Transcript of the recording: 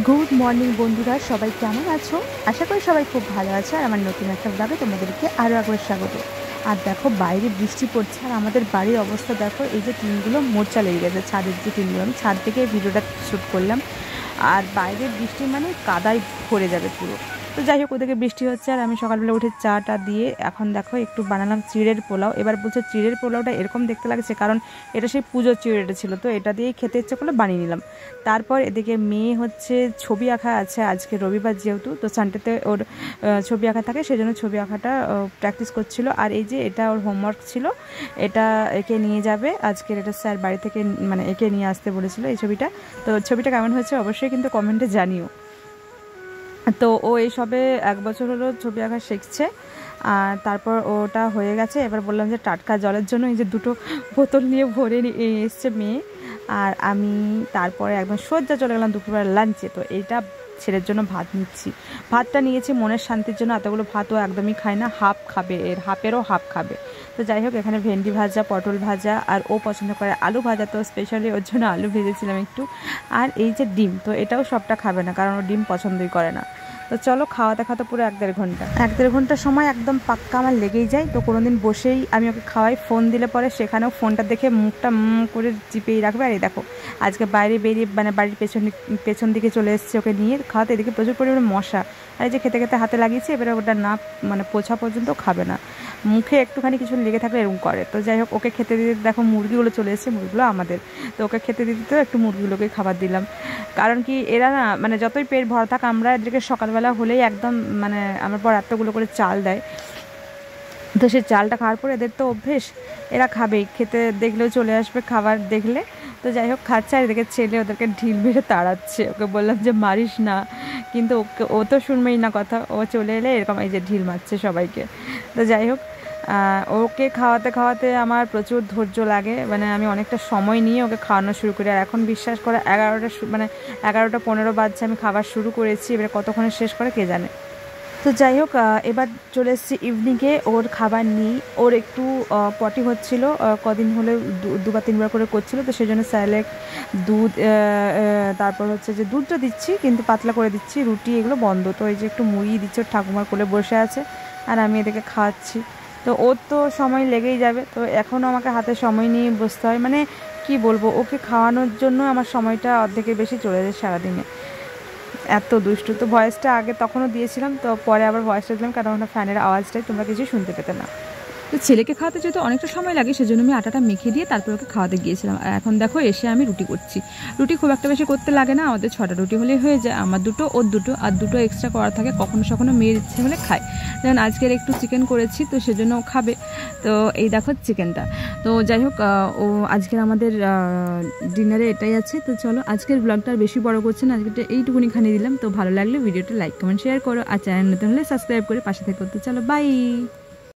Good morning বন্ধুরা, সবাই কেমন আছো? আশা করি সবাই খুব ভালো আছে। আর আমার নতুন একটা ব্লগে তোমাদেরকে আরও একবার স্বাগত। আর দেখো বাইরে বৃষ্টি পড়ছে, আর আমাদের বাড়ির অবস্থা দেখো, এই যে টিনগুলো মোর্চা লেগে গেছে, ছাদের যে টিনগুলো, আমি ছাদ থেকে ভিডিওটা শ্যুট করলাম। আর বাইরে বৃষ্টি মানে কাদায় ভরে যাবে পুরো। তো যাই হোক, ওদেরকে বৃষ্টি হচ্ছে, আর আমি সকালবেলা উঠে চাটা দিয়ে এখন দেখো একটু বানালাম চিড়ের পোলাও। এবার বলছে চিড়ের পোলাওটা এরকম দেখতে লাগছে, কারণ এটা সেই পুজোর চিড়েটা ছিল, তো এটা দিয়েই খেতে ইচ্ছে করলে বানিয়ে নিলাম। তারপর এদিকে মেয়ে হচ্ছে ছবি আঁকা আছে, আজকে রবিবার যেহেতু, তো সানডেতে ওর ছবি আঁকা থাকে, সেজন্য ছবি আঁকাটা প্র্যাকটিস করছিল। আর এই যে এটা ওর হোমওয়ার্ক ছিল, এটা একে নিয়ে যাবে আজকের, এটা স্যার বাড়ি থেকে মানে একে নিয়ে আসতে বলেছিল এই ছবিটা। তো ছবিটা কেমন হয়েছে অবশ্যই কিন্তু কমেন্টে জানিও। তো ও এই সবে 1 বছর হলো ছবি আঁকা শিখছে। আর তারপর ওটা হয়ে গেছে। এবার বললাম যে টাটকা জলের জন্য এই যে 2টো বোতল নিয়ে ভরে এসছে মেয়ে, আর আমি তারপরে একদম সোজা চলে গেলাম দুপুরবেলা লাঞ্চে। তো এইটা ছেলের জন্য ভাত নিচ্ছি, ভাতটা নিয়েছি মনের শান্তির জন্য। এতগুলো ভাতও একদমই খায় না, হাফ খাবে, এর হাফেরও হাফ খাবে। তো যাই হোক, এখানে ভেন্ডি ভাজা, পটল ভাজা, আর ও পছন্দ করে আলু ভাজা, তো স্পেশালি ওর জন্য আলু ভেজেছিলাম একটু। আর এই যে ডিম, তো এটাও সবটা খাবে না, কারণ ও ডিম পছন্দই করে না। তো চলো, খাওয়াতে খাওয়াতে পুরো 1-1.5 ঘন্টা সময় একদম পাক্কা আমার লেগেই যায়। তো কোনো দিন বসেই আমি ওকে খাওয়াই, ফোন দিলে পরে সেখানেও ফোনটা দেখে মুখটা করে চিপেই রাখবে। আর এই দেখো আজকে বাইরে বেরিয়ে মানে বাড়ির পেছন দিকে চলে এসেছে ওকে নিয়ে খাওয়াতে। এদিকে প্রচুর পরিমাণে মশা, আর এই যে খেতে খেতে হাতে লাগিয়েছে, এবারে ওটা না মানে পোছা পর্যন্ত খাবে না, মুখে একটুখানি কিছু লেগে থাকলে এরকম করে। তো যাই হোক, ওকে খেতে দিতে দেখো মুরগিগুলো চলে এসেছে, মুরগিগুলো আমাদের। তো ওকে খেতে দিতে তো একটু মুরগিগুলোকে খাবার দিলাম, কারণ কি এরা না মানে যতই পেট ভরা থাক, আমরা এদেরকে সকালবেলা হলেই একদম মানে আমার পর এতগুলো করে চাল দেয়, তো সেই চালটা খাওয়ার পর এদের তো অভ্যেস, এরা খাবেই, খেতে দেখলেও চলে আসবে খাবার দেখলে। তো যাই হোক খাচ্ছে, আর এদিকে ছেলে ওদেরকে ঢিল মেরে তাড়াচ্ছে। ওকে বললাম যে মারিস না, কিন্তু ও তো শুনবেই না কথা, ও চলে এলে এরকম এই যে ঢিল মারছে সবাইকে। তো যাই হোক, ওকে খাওয়াতে খাওয়াতে আমার প্রচুর ধৈর্য লাগে, মানে আমি অনেকটা সময় নিয়ে ওকে খাওয়ানো শুরু করি। আর এখন বিশ্বাস করে 11টা 15 বাজছে, আমি খাবার শুরু করেছি, এবারে কতক্ষণে শেষ করে কে জানে। তো যাই হোক, এবার চলে এসেছি ইভিনিংয়ে ওর খাবার নিই। ওর একটু পটি হচ্ছিল, কদিন হলে 2 বা 3 বার করে করছিল, তো সেই জন্য স্যালেড, দুধ, তারপর হচ্ছে যে দুধটা দিচ্ছি কিন্তু পাতলা করে দিচ্ছি, রুটি এগুলো বন্ধ। তো এই যে একটু মুড়ি দিচ্ছে, ঠাকুমার কোলে বসে আছে, আর আমি এদেরকে খাওয়াচ্ছি। তো ওর তো সময় লেগেই যাবে, তো এখনও আমাকে হাতে সময় নিয়ে বসতে হয়, মানে কি বলবো, ওকে খাওয়ানোর জন্য আমার সময়টা অর্ধেকের বেশি চলে যায় সারাদিনে। এত দুষ্টু। তো ভয়েসটা আগে তখনও দিয়েছিলাম, তো পরে আবার ভয়েসটা দিলাম, কারণ ওটা ফ্যানের আওয়াজটাই তোমরা কিছু শুনতে পেতে না। তো ছেলেকে খাওয়াতে যেহেতু অনেকটা সময় লাগে, সেজন্য আমি আটাটা মেখে দিয়ে তারপর ওকে খাওয়াতে গিয়েছিলাম। আর এখন দেখো এসে আমি রুটি করছি। রুটি খুব একটা বেশি করতে লাগে না, আমাদের 6টা রুটি হলেই হয়ে যায়। আমার 2টো, ওর 2টো, আর 2টো এক্সট্রা করা থাকে, কখনো মেয়ের ইচ্ছে হলে খায়। যেমন আজকের একটু চিকেন করেছি, তো সেজন্য ও খাবে। তো এই দেখো চিকেনটা। তো যাই হোক, ও আজকের আমাদের ডিনারে এটাই আছে। তো চলো, আজকের ব্লগটা আর বেশি বড় করছে না, আজকে এইটুকুনি খানি দিলাম। তো ভালো লাগলে ভিডিওটা লাইক কমেন্ট শেয়ার করো, আর চ্যানেল নতুন হলে সাবস্ক্রাইব করে পাশে থেকে করতে। চলো, বাই।